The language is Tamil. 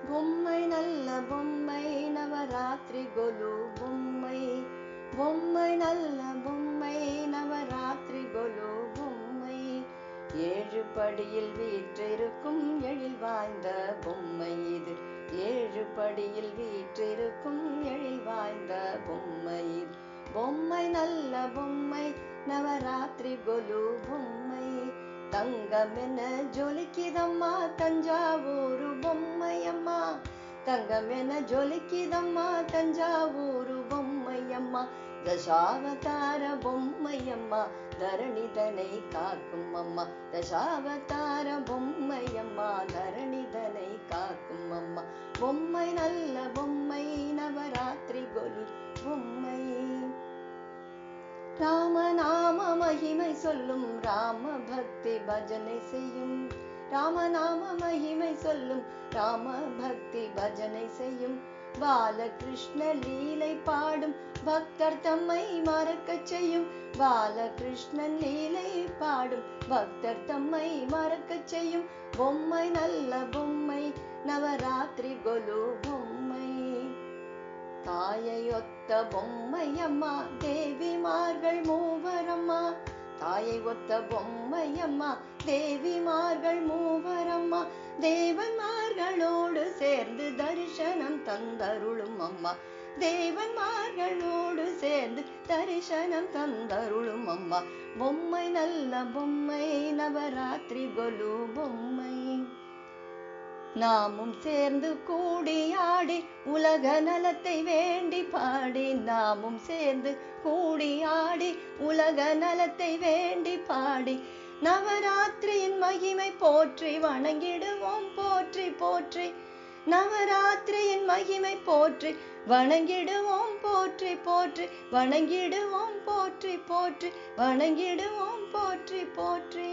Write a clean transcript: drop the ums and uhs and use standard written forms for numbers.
பொம்மை நல்ல பொம்மை நவராத்திரி கொலு பொம்மை. பொம்மை நல்ல பொம்மை நவராத்திரி கொலு பொம்மை. 7 படியில் வீற்றிருக்கும் எழில் வாய்ந்த பொம்மை இது. 7 படியில் வீற்றிருக்கும் எழில் வாய்ந்த பொம்மை இது. பொம்மை நல்ல பொம்மை நவராத்திரி கொலு பொம்மை. தங்கமென ஜொலிக்குதம்மா தஞ்சாவூரு பொம்மையம்மா. தங்கமென ஜொலிக்குதம்மா தஞ்சாவூரு பொம்மையம்மா. தசாவதார பொம்மையம்மா தரணிதனை காக்கும் அம்மா. தசாவதார பொம்மையம்மா தரணிதனை காக்கும் அம்மா. பொம்மை நல்ல பொம்மை நவராத்திரி கொலு பொம்மை. ராமநாம மகிமை சொல்லும் ராம பக்தி பஜனை செய்யும். ராமநாம மகிமை சொல்லும் ராம பக்தி பஜனை செய்யும். பாலகிருஷ்ண லீலை பாடும் பக்தர் தம்மை மறக்கச் செய்யும். பாலகிருஷ்ணன் லீலை பாடும் பக்தர் தம்மை மறக்கச் செய்யும். பொம்மை நல்ல பொம்மை நவராத்திரி கொலு பொம்மை. தாயை ஒத்த பொம்மையம்மா தேவிமார்கள் மூவரம்மா. தாயை ஒத்த பொம்மையம்மா தேவிமார்கள் மூவரம்மா. தேவன்மார்களோடு சேர்ந்து தரிசனம் தந்தருளும் அம்மா. தேவன்மார்களோடு சேர்ந்து தரிசனம் தந்தருளும் அம்மா. பொம்மை நல்ல பொம்மை நவராத்திரி கொலு பொம்மை. நாமும் சேர்ந்து கூடியாடி உலக நலத்தை வேண்டி பாடி. நாமும் சேர்ந்து கூடியாடி உலக நலத்தை வேண்டி பாடி. நவராத்திரியின் மகிமை போற்றி வணங்கிடுவோம் போற்றி போற்றி. நவராத்திரியின் மகிமை போற்றி வணங்கிடுவோம் போற்றி போற்றி. வணங்கிடுவோம் போற்றி போற்றி. வணங்கிடுவோம் போற்றி போற்றி.